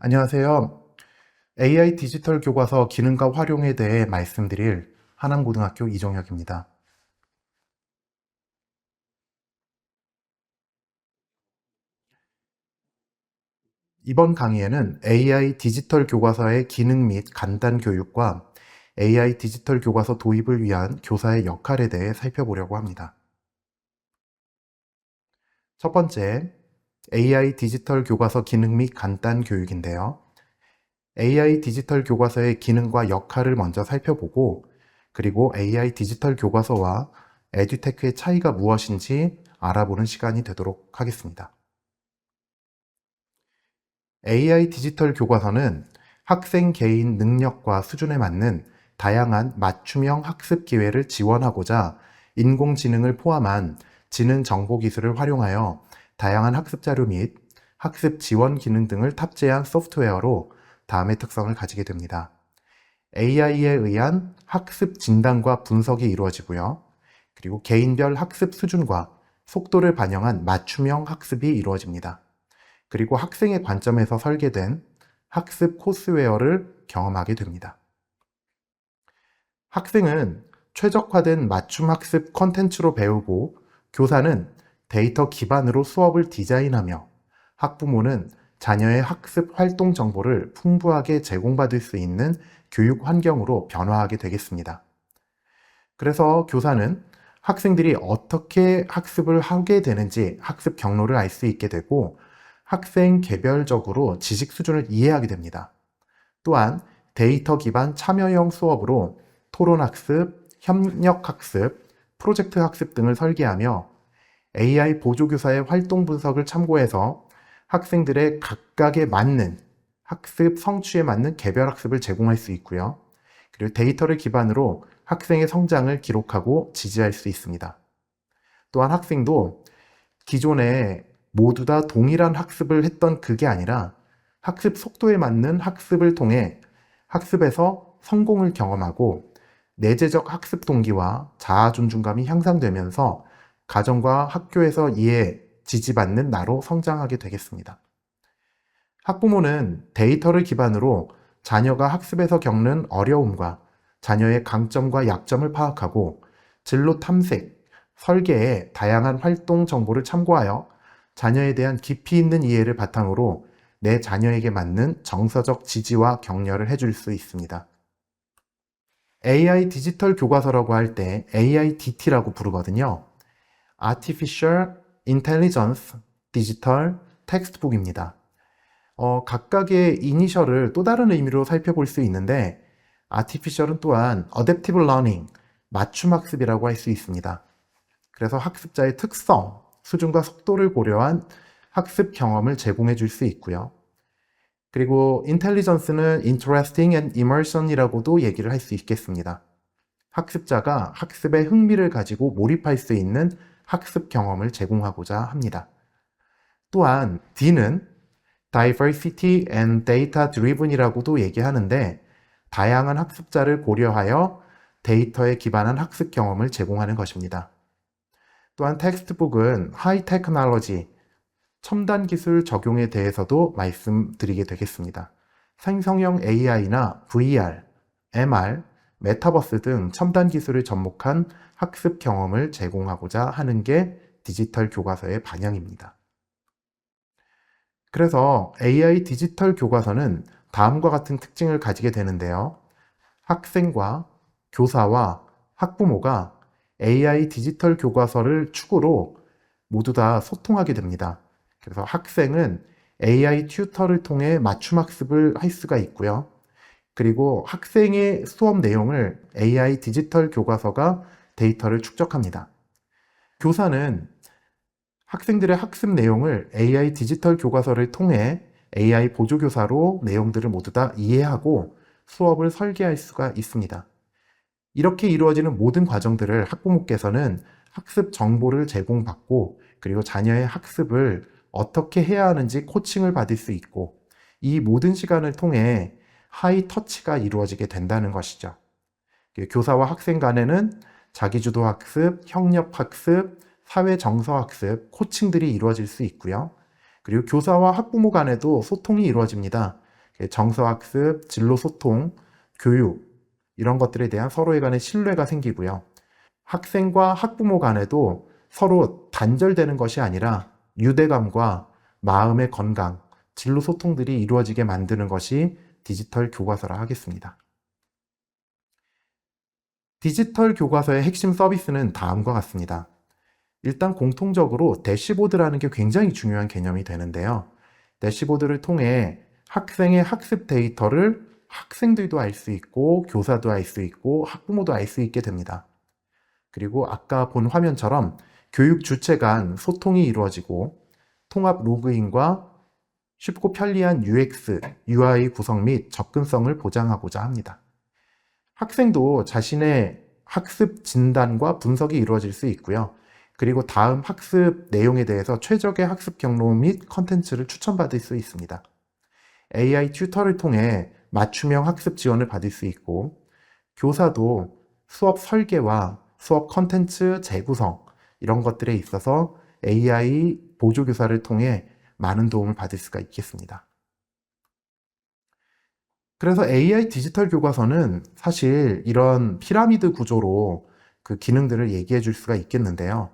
안녕하세요. AI 디지털 교과서 기능과 활용에 대해 말씀드릴 하남고등학교 이종혁입니다. 이번 강의에는 AI 디지털 교과서의 기능 및 간단 교육과 AI 디지털 교과서 도입을 위한 교사의 역할에 대해 살펴보려고 합니다. 첫 번째, AI 디지털 교과서 기능 및 간단 교육인데요. AI 디지털 교과서의 기능과 역할을 먼저 살펴보고, 그리고 AI 디지털 교과서와 에듀테크의 차이가 무엇인지 알아보는 시간이 되도록 하겠습니다. AI 디지털 교과서는 학생 개인 능력과 수준에 맞는 다양한 맞춤형 학습 기회를 지원하고자 인공지능을 포함한 지능 정보 기술을 활용하여 다양한 학습 자료 및 학습 지원 기능 등을 탑재한 소프트웨어로 다음의 특성을 가지게 됩니다. AI에 의한 학습 진단과 분석이 이루어지고요. 그리고 개인별 학습 수준과 속도를 반영한 맞춤형 학습이 이루어집니다. 그리고 학생의 관점에서 설계된 학습 코스웨어를 경험하게 됩니다. 학생은 최적화된 맞춤 학습 컨텐츠로 배우고, 교사는 데이터 기반으로 수업을 디자인하며, 학부모는 자녀의 학습 활동 정보를 풍부하게 제공받을 수 있는 교육 환경으로 변화하게 되겠습니다. 그래서 교사는 학생들이 어떻게 학습을 하게 되는지 학습 경로를 알 수 있게 되고, 학생 개별적으로 지식 수준을 이해하게 됩니다. 또한 데이터 기반 참여형 수업으로 토론학습, 협력학습, 프로젝트 학습 등을 설계하며 AI 보조교사의 활동 분석을 참고해서 학생들의 각각에 맞는 학습 성취에 맞는 개별 학습을 제공할 수 있고요. 그리고 데이터를 기반으로 학생의 성장을 기록하고 지지할 수 있습니다. 또한 학생도 기존에 모두 다 동일한 학습을 했던 그게 아니라 학습 속도에 맞는 학습을 통해 학습에서 성공을 경험하고 내재적 학습 동기와 자아 존중감이 향상되면서 가정과 학교에서 이해, 지지받는 나로 성장하게 되겠습니다. 학부모는 데이터를 기반으로 자녀가 학습에서 겪는 어려움과 자녀의 강점과 약점을 파악하고 진로 탐색, 설계에 다양한 활동 정보를 참고하여 자녀에 대한 깊이 있는 이해를 바탕으로 내 자녀에게 맞는 정서적 지지와 격려를 해줄 수 있습니다. AI 디지털 교과서라고 할 때 AIDT라고 부르거든요. Artificial Intelligence Digital Textbook입니다. 각각의 이니셜을 또 다른 의미로 살펴볼 수 있는데, Artificial은 또한 Adaptive Learning, 맞춤학습이라고 할 수 있습니다. 그래서 학습자의 특성, 수준과 속도를 고려한 학습 경험을 제공해 줄 수 있고요. 그리고 Intelligence는 Interesting and Immersion이라고도 얘기를 할 수 있겠습니다. 학습자가 학습에 흥미를 가지고 몰입할 수 있는 학습 경험을 제공하고자 합니다. 또한 D는 Diversity and Data Driven이라고도 얘기하는데, 다양한 학습자를 고려하여 데이터에 기반한 학습 경험을 제공하는 것입니다. 또한 텍스트북은 하이 테크놀로지, 첨단 기술 적용에 대해서도 말씀드리게 되겠습니다. 생성형 AI나 VR, MR, 메타버스 등 첨단 기술을 접목한 학습 경험을 제공하고자 하는 게 디지털 교과서의 방향입니다. 그래서 AI 디지털 교과서는 다음과 같은 특징을 가지게 되는데요. 학생과 교사와 학부모가 AI 디지털 교과서를 축으로 모두 다 소통하게 됩니다. 그래서 학생은 AI 튜터를 통해 맞춤 학습을 할 수가 있고요. 그리고 학생의 수업 내용을 AI 디지털 교과서가 데이터를 축적합니다. 교사는 학생들의 학습 내용을 AI 디지털 교과서를 통해 AI 보조교사로 내용들을 모두 다 이해하고 수업을 설계할 수가 있습니다. 이렇게 이루어지는 모든 과정들을 학부모께서는 학습 정보를 제공받고, 그리고 자녀의 학습을 어떻게 해야 하는지 코칭을 받을 수 있고, 이 모든 시간을 통해 하이 터치가 이루어지게 된다는 것이죠. 교사와 학생 간에는 자기주도 학습, 협력 학습, 사회 정서 학습, 코칭들이 이루어질 수 있고요. 그리고 교사와 학부모 간에도 소통이 이루어집니다. 정서학습, 진로소통, 교육 이런 것들에 대한 서로에 간의 신뢰가 생기고요. 학생과 학부모 간에도 서로 단절되는 것이 아니라 유대감과 마음의 건강, 진로 소통들이 이루어지게 만드는 것이 디지털 교과서라 하겠습니다. 디지털 교과서의 핵심 서비스는 다음과 같습니다. 일단 공통적으로 대시보드라는 게 굉장히 중요한 개념이 되는데요. 대시보드를 통해 학생의 학습 데이터를 학생들도 알 수 있고 교사도 알 수 있고 학부모도 알 수 있게 됩니다. 그리고 아까 본 화면처럼 교육 주체 간 소통이 이루어지고 통합 로그인과 쉽고 편리한 UX, UI 구성 및 접근성을 보장하고자 합니다. 학생도 자신의 학습 진단과 분석이 이루어질 수 있고요. 그리고 다음 학습 내용에 대해서 최적의 학습 경로 및 컨텐츠를 추천받을 수 있습니다. AI 튜터를 통해 맞춤형 학습 지원을 받을 수 있고, 교사도 수업 설계와 수업 컨텐츠 재구성 이런 것들에 있어서 AI 보조교사를 통해 많은 도움을 받을 수가 있겠습니다. 그래서 AI 디지털 교과서는 사실 이런 피라미드 구조로 그 기능들을 얘기해 줄 수가 있겠는데요.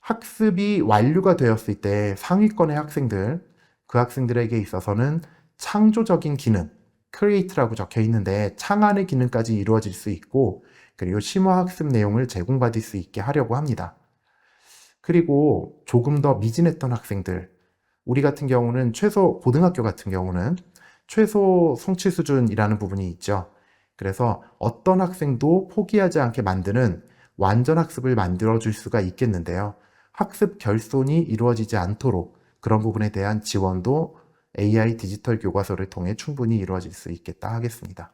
학습이 완료가 되었을 때 상위권의 학생들, 그 학생들에게 있어서는 창조적인 기능, create라고 적혀 있는데 창안의 기능까지 이루어질 수 있고, 그리고 심화 학습 내용을 제공받을 수 있게 하려고 합니다. 그리고 조금 더 미진했던 학생들, 우리 같은 경우는 고등학교 같은 경우는 최소 성취 수준이라는 부분이 있죠. 그래서 어떤 학생도 포기하지 않게 만드는 완전 학습을 만들어줄 수가 있겠는데요. 학습 결손이 이루어지지 않도록 그런 부분에 대한 지원도 AI 디지털 교과서를 통해 충분히 이루어질 수 있겠다 하겠습니다.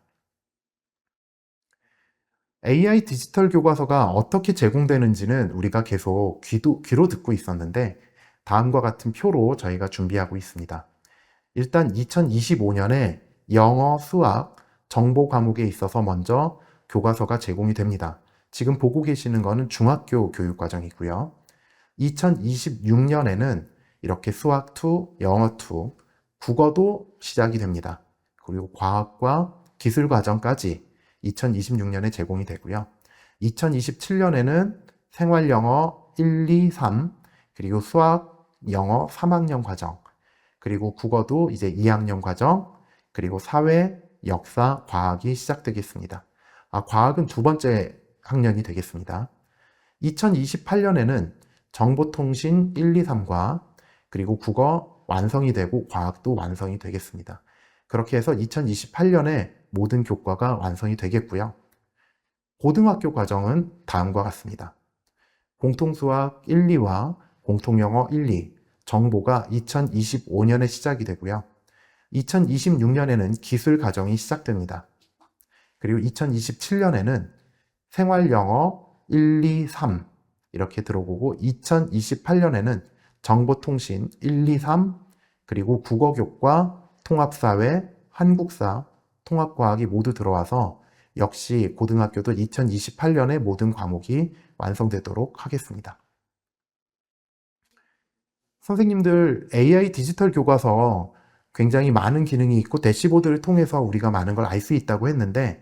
AI 디지털 교과서가 어떻게 제공되는지는 우리가 계속 귀로 듣고 있었는데 다음과 같은 표로 저희가 준비하고 있습니다. 일단 2025년에 영어, 수학, 정보 과목에 있어서 먼저 교과서가 제공이 됩니다. 지금 보고 계시는 거는 중학교 교육과정이고요. 2026년에는 이렇게 수학 2, 영어 2, 국어도 시작이 됩니다. 그리고 과학과 기술 과정까지 2026년에 제공이 되고요. 2027년에는 생활 영어 1, 2, 3, 그리고 수학, 영어 3학년 과정, 그리고 국어도 이제 2학년 과정, 그리고 사회, 역사, 과학이 시작되겠습니다. 과학은 두 번째 학년이 되겠습니다. 2028년에는 정보통신 1, 2, 3과 그리고 국어 완성이 되고 과학도 완성이 되겠습니다. 그렇게 해서 2028년에 모든 교과가 완성이 되겠고요. 고등학교 과정은 다음과 같습니다. 공통수학 1, 2와 공통영어 1, 2, 정보가 2025년에 시작이 되고요. 2026년에는 기술 과정이 시작됩니다. 그리고 2027년에는 생활영어 1, 2, 3 이렇게 들어오고 2028년에는 정보통신 1, 2, 3 그리고 국어교과, 통합사회, 한국사, 통합과학이 모두 들어와서 역시 고등학교도 2028년에 모든 과목이 완성되도록 하겠습니다. 선생님들 AI 디지털 교과서 굉장히 많은 기능이 있고 대시보드를 통해서 우리가 많은 걸 알 수 있다고 했는데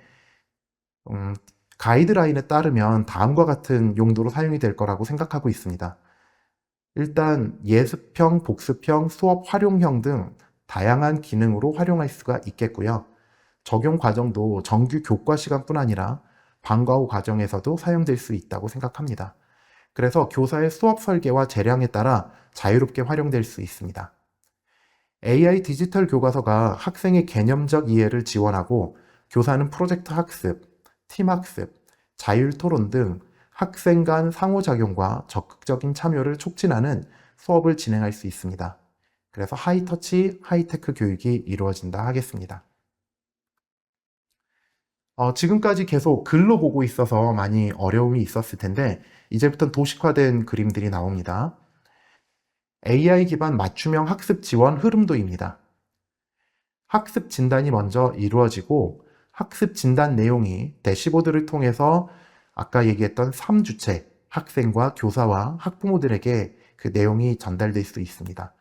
가이드라인에 따르면 다음과 같은 용도로 사용이 될 거라고 생각하고 있습니다. 일단 예습형, 복습형, 수업 활용형 등 다양한 기능으로 활용할 수가 있겠고요. 적용 과정도 정규 교과 시간뿐 아니라 방과 후 과정에서도 사용될 수 있다고 생각합니다. 그래서 교사의 수업 설계와 재량에 따라 자유롭게 활용될 수 있습니다. AI 디지털 교과서가 학생의 개념적 이해를 지원하고 교사는 프로젝트 학습, 팀 학습, 자율 토론 등 학생 간 상호작용과 적극적인 참여를 촉진하는 수업을 진행할 수 있습니다. 그래서 하이터치, 하이테크 교육이 이루어진다 하겠습니다. 지금까지 계속 글로 보고 있어서 많이 어려움이 있었을 텐데 이제부터는 도식화된 그림들이 나옵니다. AI 기반 맞춤형 학습 지원 흐름도입니다. 학습 진단이 먼저 이루어지고 학습 진단 내용이 대시보드를 통해서 아까 얘기했던 3주체, 학생과 교사와 학부모들에게 그 내용이 전달될 수 있습니다.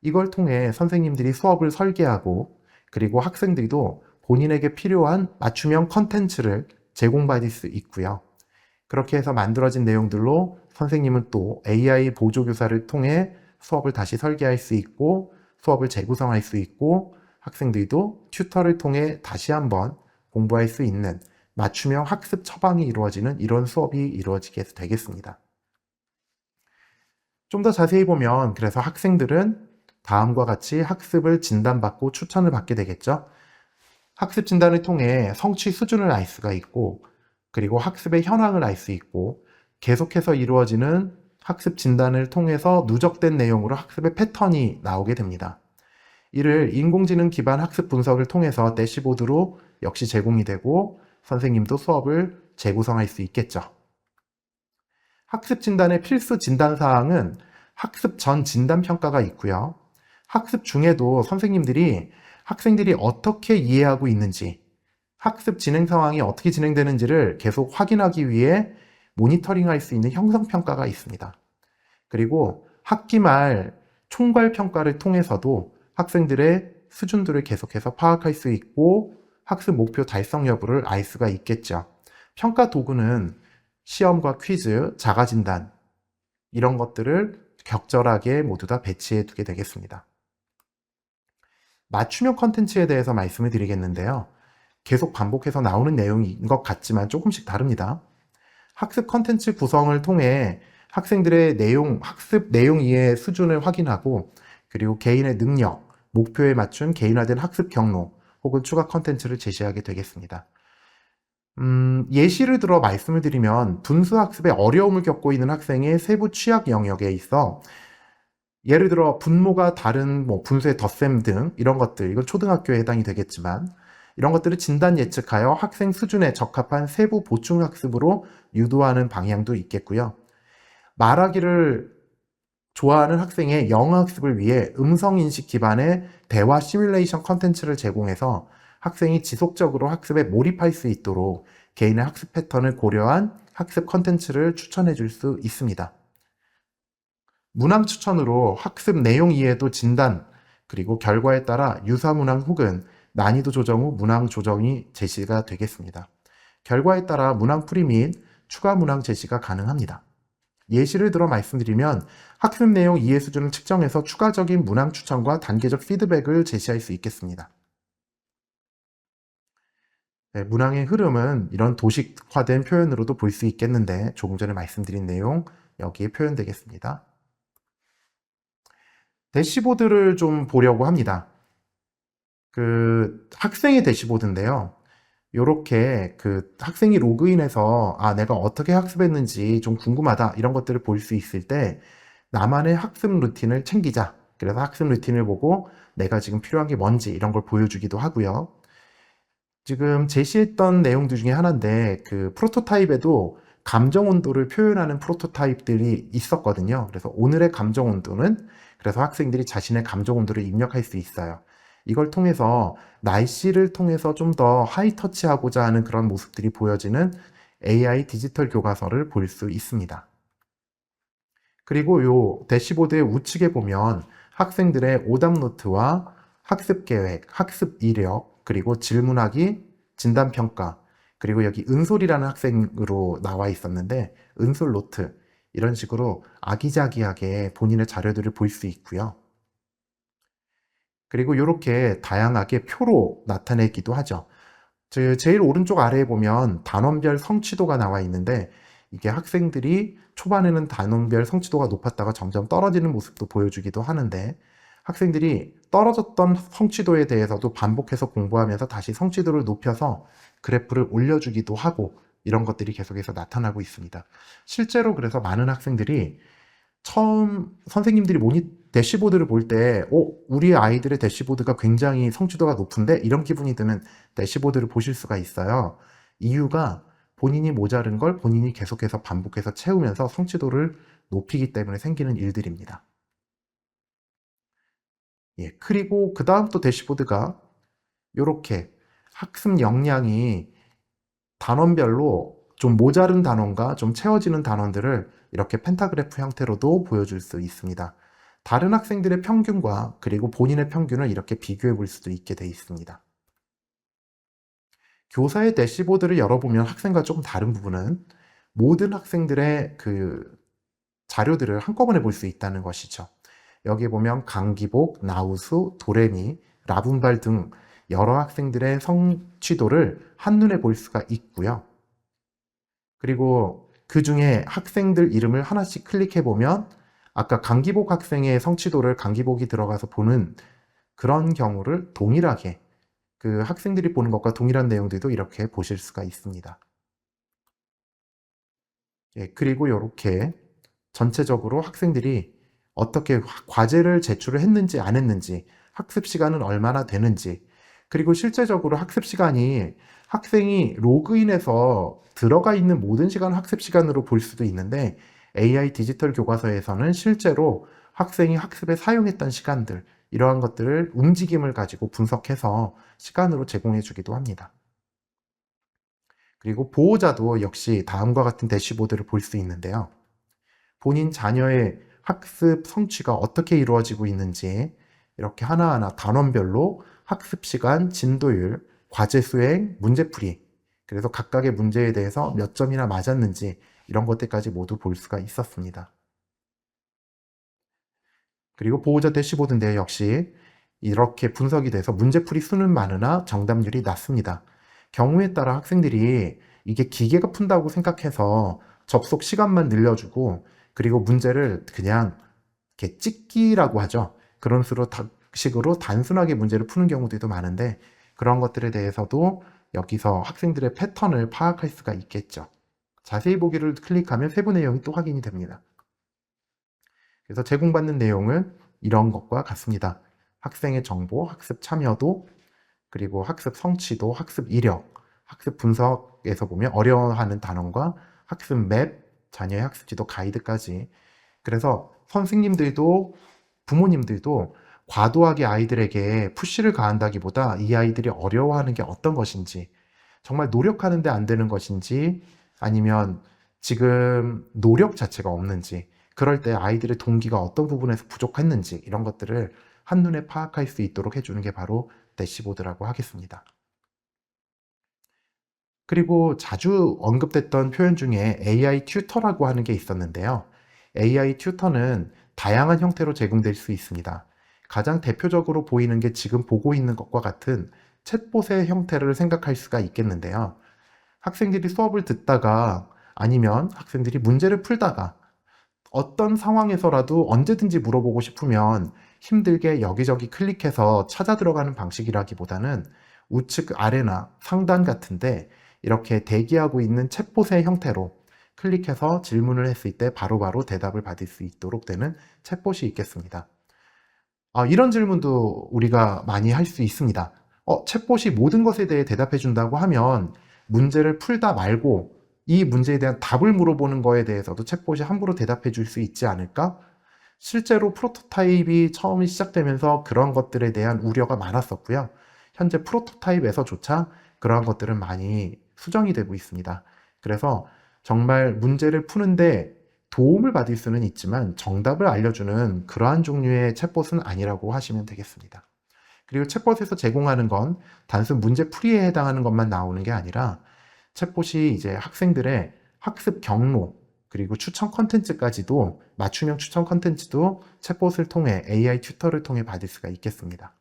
이걸 통해 선생님들이 수업을 설계하고 그리고 학생들도 본인에게 필요한 맞춤형 컨텐츠를 제공받을 수 있고요. 그렇게 해서 만들어진 내용들로 선생님은 또 AI 보조교사를 통해 수업을 다시 설계할 수 있고 수업을 재구성할 수 있고 학생들도 튜터를 통해 다시 한번 공부할 수 있는 맞춤형 학습 처방이 이루어지는 이런 수업이 이루어지게 되겠습니다. 좀 더 자세히 보면 그래서 학생들은 다음과 같이 학습을 진단받고 추천을 받게 되겠죠. 학습 진단을 통해 성취 수준을 알 수가 있고 그리고 학습의 현황을 알 수 있고 계속해서 이루어지는 학습 진단을 통해서 누적된 내용으로 학습의 패턴이 나오게 됩니다. 이를 인공지능 기반 학습 분석을 통해서 대시보드로 역시 제공이 되고 선생님도 수업을 재구성할 수 있겠죠. 학습 진단의 필수 진단 사항은 학습 전 진단 평가가 있고요. 학습 중에도 선생님들이 학생들이 어떻게 이해하고 있는지, 학습 진행 상황이 어떻게 진행되는지를 계속 확인하기 위해 모니터링할 수 있는 형성 평가가 있습니다. 그리고 학기 말 총괄 평가를 통해서도 학생들의 수준들을 계속해서 파악할 수 있고 학습 목표 달성 여부를 알 수가 있겠죠. 평가 도구는 시험과 퀴즈, 자가진단 이런 것들을 적절하게 모두 다 배치해 두게 되겠습니다. 맞춤형 컨텐츠에 대해서 말씀을 드리겠는데요. 계속 반복해서 나오는 내용인 것 같지만 조금씩 다릅니다. 학습 컨텐츠 구성을 통해 학생들의 학습 내용 이해 수준을 확인하고 그리고 개인의 능력, 목표에 맞춘 개인화된 학습 경로 혹은 추가 컨텐츠를 제시하게 되겠습니다. 예시를 들어 말씀을 드리면 분수 학습에 어려움을 겪고 있는 학생의 세부 취약 영역에 있어 예를 들어 분모가 다른 분수의 덧셈 등 이런 것들, 이건 초등학교에 해당이 되겠지만 이런 것들을 진단 예측하여 학생 수준에 적합한 세부 보충 학습으로 유도하는 방향도 있겠고요. 말하기를 좋아하는 학생의 영어 학습을 위해 음성인식 기반의 대화 시뮬레이션 컨텐츠를 제공해서 학생이 지속적으로 학습에 몰입할 수 있도록 개인의 학습 패턴을 고려한 학습 컨텐츠를 추천해 줄 수 있습니다. 문항 추천으로 학습 내용 이해도 진단, 그리고 결과에 따라 유사 문항 혹은 난이도 조정 후 문항 조정이 제시가 되겠습니다. 결과에 따라 문항 풀이 및 추가 문항 제시가 가능합니다. 예시를 들어 말씀드리면 학습 내용 이해 수준을 측정해서 추가적인 문항 추천과 단계적 피드백을 제시할 수 있겠습니다. 네, 문항의 흐름은 이런 도식화된 표현으로도 볼 수 있겠는데 조금 전에 말씀드린 내용 여기에 표현되겠습니다. 대시보드를 좀 보려고 합니다. 학생의 대시보드인데요. 이렇게 학생이 로그인해서 내가 어떻게 학습했는지 좀 궁금하다 이런 것들을 볼 수 있을 때 나만의 학습 루틴을 챙기자. 그래서 학습 루틴을 보고 내가 지금 필요한 게 뭔지 이런 걸 보여주기도 하고요. 지금 제시했던 내용들 중에 하나인데 프로토타입에도 감정 온도를 표현하는 프로토타입들이 있었거든요. 그래서 오늘의 감정 온도는 그래서 학생들이 자신의 감정 온도를 입력할 수 있어요. 이걸 통해서 날씨를 통해서 좀 더 하이터치하고자 하는 그런 모습들이 보여지는 AI 디지털 교과서를 볼 수 있습니다. 그리고 요 대시보드의 우측에 보면 학생들의 오답 노트와 학습 계획, 학습 이력, 그리고 질문하기, 진단 평가, 그리고 여기 은솔이라는 학생으로 나와 있었는데 은솔 노트 이런 식으로 아기자기하게 본인의 자료들을 볼 수 있고요. 그리고 이렇게 다양하게 표로 나타내기도 하죠. 제일 오른쪽 아래에 보면 단원별 성취도가 나와 있는데 이게 학생들이 초반에는 단원별 성취도가 높았다가 점점 떨어지는 모습도 보여주기도 하는데 학생들이 떨어졌던 성취도에 대해서도 반복해서 공부하면서 다시 성취도를 높여서 그래프를 올려주기도 하고 이런 것들이 계속해서 나타나고 있습니다. 실제로 그래서 많은 학생들이 처음 선생님들이 대시보드를 볼 때 우리 아이들의 대시보드가 굉장히 성취도가 높은데 이런 기분이 드는 대시보드를 보실 수가 있어요. 이유가 본인이 모자른 걸 본인이 계속해서 반복해서 채우면서 성취도를 높이기 때문에 생기는 일들입니다. 예, 그리고 그 다음 또 대시보드가 이렇게 학습 역량이 단원별로 좀 모자른 단원과 좀 채워지는 단원들을 이렇게 펜타그래프 형태로도 보여줄 수 있습니다. 다른 학생들의 평균과 그리고 본인의 평균을 이렇게 비교해 볼 수도 있게 되어 있습니다. 교사의 대시보드를 열어보면 학생과 조금 다른 부분은 모든 학생들의 그 자료들을 한꺼번에 볼 수 있다는 것이죠. 여기 보면 강기복, 나우수, 도레미, 라분발 등 여러 학생들의 성취도를 한눈에 볼 수가 있고요. 그리고 그 중에 학생들 이름을 하나씩 클릭해 보면 아까 강기복 학생의 성취도를 강기복이 들어가서 보는 그런 경우를 동일하게 그 학생들이 보는 것과 동일한 내용들도 이렇게 보실 수가 있습니다. 예, 그리고 이렇게 전체적으로 학생들이 어떻게 과제를 제출을 했는지 안 했는지, 학습 시간은 얼마나 되는지, 그리고 실제적으로 학습 시간이 학생이 로그인해서 들어가 있는 모든 시간 학습 시간으로 볼 수도 있는데 AI 디지털 교과서에서는 실제로 학생이 학습에 사용했던 시간들, 이러한 것들을 움직임을 가지고 분석해서 시간으로 제공해 주기도 합니다. 그리고 보호자도 역시 다음과 같은 대시보드를 볼 수 있는데요. 본인 자녀의 학습 성취가 어떻게 이루어지고 있는지 이렇게 하나하나 단원별로 학습 시간, 진도율, 과제 수행, 문제풀이, 그래서 각각의 문제에 대해서 몇 점이나 맞았는지 이런 것들까지 모두 볼 수가 있었습니다. 그리고 보호자 대시보드인데 역시 이렇게 분석이 돼서 문제풀이 수는 많으나 정답률이 낮습니다. 경우에 따라 학생들이 이게 기계가 푼다고 생각해서 접속 시간만 늘려주고 그리고 문제를 그냥 이렇게 찍기라고 하죠. 그런 식으로 단순하게 문제를 푸는 경우들도 많은데 그런 것들에 대해서도 여기서 학생들의 패턴을 파악할 수가 있겠죠. 자세히 보기를 클릭하면 세부 내용이 또 확인이 됩니다. 그래서 제공받는 내용은 이런 것과 같습니다. 학생의 정보, 학습 참여도, 그리고 학습 성취도, 학습 이력, 학습 분석에서 보면 어려워하는 단원과 학습 맵, 자녀의 학습 지도 가이드까지. 그래서 선생님들도 부모님들도 과도하게 아이들에게 푸시를 가한다기보다 이 아이들이 어려워하는 게 어떤 것인지, 정말 노력하는데 안 되는 것인지, 아니면 지금 노력 자체가 없는지, 그럴 때 아이들의 동기가 어떤 부분에서 부족했는지 이런 것들을 한눈에 파악할 수 있도록 해주는 게 바로 대시보드라고 하겠습니다. 그리고 자주 언급됐던 표현 중에 AI 튜터라고 하는 게 있었는데요. AI 튜터는 다양한 형태로 제공될 수 있습니다. 가장 대표적으로 보이는 게 지금 보고 있는 것과 같은 챗봇의 형태를 생각할 수가 있겠는데요. 학생들이 수업을 듣다가 아니면 학생들이 문제를 풀다가 어떤 상황에서라도 언제든지 물어보고 싶으면 힘들게 여기저기 클릭해서 찾아 들어가는 방식이라기보다는 우측 아래나 상단 같은데 이렇게 대기하고 있는 챗봇의 형태로 클릭해서 질문을 했을 때 바로바로 대답을 받을 수 있도록 되는 챗봇이 있겠습니다. 이런 질문도 우리가 많이 할 수 있습니다. 챗봇이 모든 것에 대해 대답해 준다고 하면 문제를 풀다 말고 이 문제에 대한 답을 물어보는 거에 대해서도 챗봇이 함부로 대답해 줄 수 있지 않을까? 실제로 프로토타입이 처음 시작되면서 그런 것들에 대한 우려가 많았었고요. 현재 프로토타입에서조차 그러한 것들은 많이 수정이 되고 있습니다. 그래서 정말 문제를 푸는데 도움을 받을 수는 있지만 정답을 알려주는 그러한 종류의 챗봇은 아니라고 하시면 되겠습니다. 그리고 챗봇에서 제공하는 건 단순 문제 풀이에 해당하는 것만 나오는 게 아니라 챗봇이 이제 학생들의 학습 경로 그리고 추천 컨텐츠까지도 맞춤형 추천 컨텐츠도 챗봇을 통해 AI 튜터를 통해 받을 수가 있겠습니다.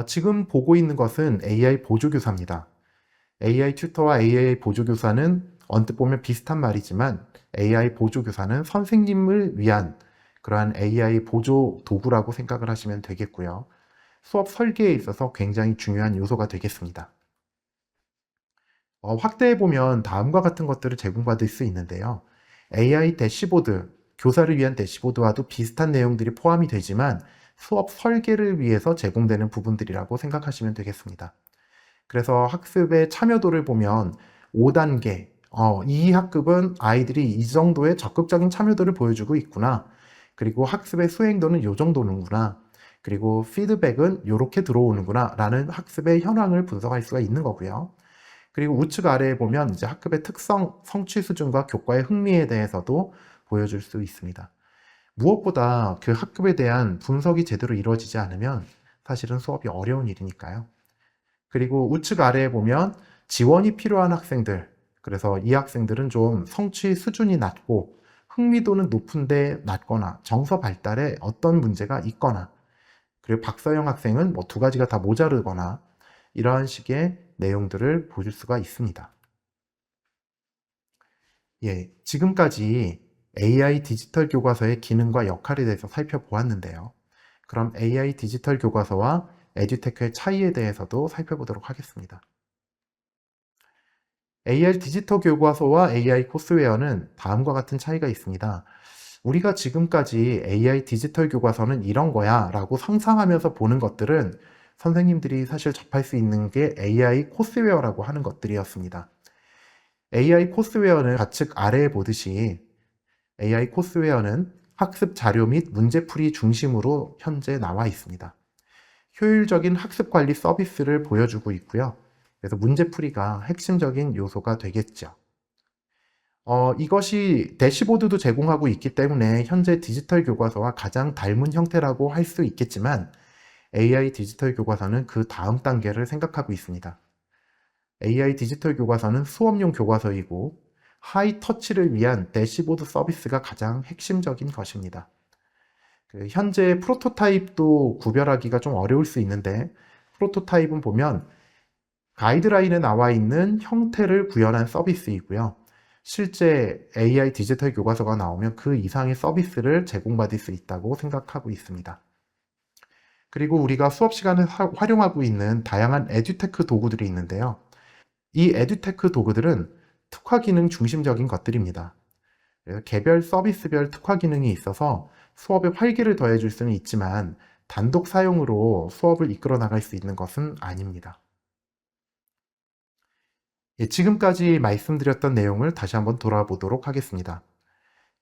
지금 보고 있는 것은 AI 보조교사입니다. AI 튜터와 AI 보조교사는 언뜻 보면 비슷한 말이지만 AI 보조교사는 선생님을 위한 그러한 AI 보조 도구라고 생각을 하시면 되겠고요. 수업 설계에 있어서 굉장히 중요한 요소가 되겠습니다. 확대해보면 다음과 같은 것들을 제공받을 수 있는데요. AI 대시보드, 교사를 위한 대시보드와도 비슷한 내용들이 포함이 되지만 수업 설계를 위해서 제공되는 부분들이라고 생각하시면 되겠습니다. 그래서 학습의 참여도를 보면 5단계, 이 학급은 아이들이 이 정도의 적극적인 참여도를 보여주고 있구나. 그리고 학습의 수행도는 이 정도는구나. 그리고 피드백은 이렇게 들어오는구나. 라는 학습의 현황을 분석할 수가 있는 거고요. 그리고 우측 아래에 보면 이제 학급의 특성, 성취 수준과 교과의 흥미에 대해서도 보여줄 수 있습니다. 무엇보다 그 학급에 대한 분석이 제대로 이루어지지 않으면 사실은 수업이 어려운 일이니까요. 그리고 우측 아래에 보면 지원이 필요한 학생들, 그래서 이 학생들은 좀 성취 수준이 낮고 흥미도는 높은데 낮거나 정서 발달에 어떤 문제가 있거나, 그리고 박서영 학생은 뭐 두 가지가 다 모자르거나, 이러한 식의 내용들을 보실 수가 있습니다. 예, 지금까지 AI 디지털 교과서의 기능과 역할에 대해서 살펴보았는데요. 그럼 AI 디지털 교과서와 에듀테크의 차이에 대해서도 살펴보도록 하겠습니다. AI 디지털 교과서와 AI 코스웨어는 다음과 같은 차이가 있습니다. 우리가 지금까지 AI 디지털 교과서는 이런 거야 라고 상상하면서 보는 것들은 선생님들이 사실 접할 수 있는 게 AI 코스웨어라고 하는 것들이었습니다. AI 코스웨어는 좌측 아래에 보듯이 AI 코스웨어는 학습 자료 및 문제풀이 중심으로 현재 나와 있습니다. 효율적인 학습 관리 서비스를 보여주고 있고요. 그래서 문제풀이가 핵심적인 요소가 되겠죠. 이것이 대시보드도 제공하고 있기 때문에 현재 디지털 교과서와 가장 닮은 형태라고 할 수 있겠지만 AI 디지털 교과서는 그 다음 단계를 생각하고 있습니다. AI 디지털 교과서는 수업용 교과서이고 하이터치를 위한 대시보드 서비스가 가장 핵심적인 것입니다. 현재 프로토타입도 구별하기가 좀 어려울 수 있는데, 프로토타입은 보면 가이드라인에 나와 있는 형태를 구현한 서비스이고요. 실제 AI 디지털 교과서가 나오면 그 이상의 서비스를 제공받을 수 있다고 생각하고 있습니다. 그리고 우리가 수업 시간에 활용하고 있는 다양한 에듀테크 도구들이 있는데요. 이 에듀테크 도구들은 특화 기능 중심적인 것들입니다. 개별 서비스별 특화 기능이 있어서 수업에 활기를 더해줄 수는 있지만 단독 사용으로 수업을 이끌어 나갈 수 있는 것은 아닙니다. 지금까지 말씀드렸던 내용을 다시 한번 돌아보도록 하겠습니다.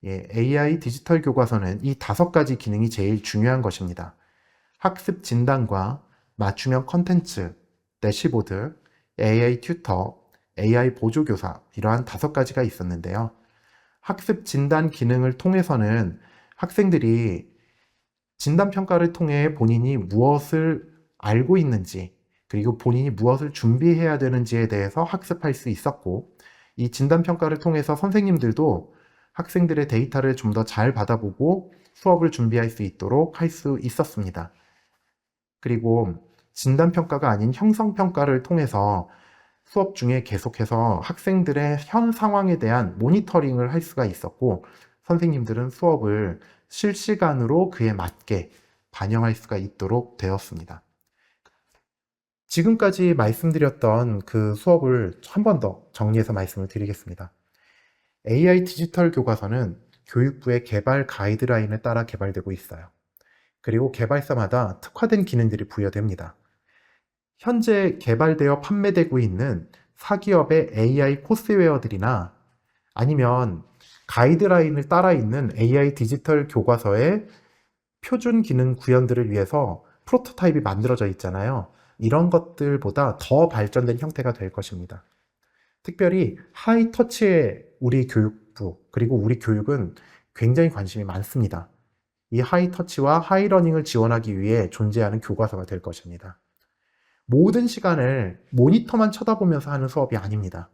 AI 디지털 교과서는 이 5가지 기능이 제일 중요한 것입니다. 학습 진단과 맞춤형 컨텐츠, 대시보드, AI 튜터, AI 보조교사, 이러한 5가지가 있었는데요. 학습 진단 기능을 통해서는 학생들이 진단평가를 통해 본인이 무엇을 알고 있는지, 그리고 본인이 무엇을 준비해야 되는지에 대해서 학습할 수 있었고, 이 진단평가를 통해서 선생님들도 학생들의 데이터를 좀 더 잘 받아보고 수업을 준비할 수 있도록 할 수 있었습니다. 그리고 진단평가가 아닌 형성평가를 통해서 수업 중에 계속해서 학생들의 현 상황에 대한 모니터링을 할 수가 있었고, 선생님들은 수업을 실시간으로 그에 맞게 반영할 수가 있도록 되었습니다. 지금까지 말씀드렸던 그 수업을 한 번 더 정리해서 말씀을 드리겠습니다. AI 디지털 교과서는 교육부의 개발 가이드라인에 따라 개발되고 있어요. 그리고 개발사마다 특화된 기능들이 부여됩니다. 현재 개발되어 판매되고 있는 사기업의 AI 코스웨어들이나 아니면 가이드라인을 따라 있는 AI 디지털 교과서의 표준 기능 구현들을 위해서 프로토타입이 만들어져 있잖아요. 이런 것들보다 더 발전된 형태가 될 것입니다. 특별히 하이터치의 우리 교육부, 그리고 우리 교육은 굉장히 관심이 많습니다. 이 하이터치와 하이러닝을 지원하기 위해 존재하는 교과서가 될 것입니다. 모든 시간을 모니터만 쳐다보면서 하는 수업이 아닙니다.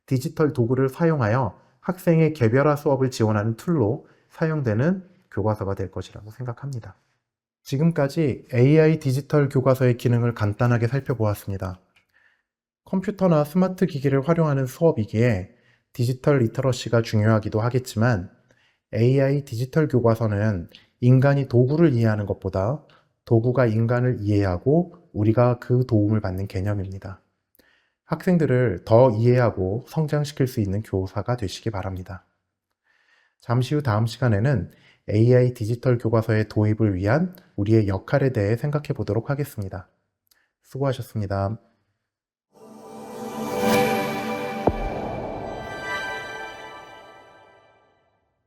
디지털 도구를 사용하여 학생의 개별화 수업을 지원하는 툴로 사용되는 교과서가 될 것이라고 생각합니다. 지금까지 AI 디지털 교과서의 기능을 간단하게 살펴보았습니다. 컴퓨터나 스마트 기기를 활용하는 수업이기에 디지털 리터러시가 중요하기도 하겠지만 AI 디지털 교과서는 인간이 도구를 이해하는 것보다 도구가 인간을 이해하고 우리가 그 도움을 받는 개념입니다. 학생들을 더 이해하고 성장시킬 수 있는 교사가 되시기 바랍니다. 잠시 후 다음 시간에는 AI 디지털 교과서의 도입을 위한 우리의 역할에 대해 생각해 보도록 하겠습니다. 수고하셨습니다.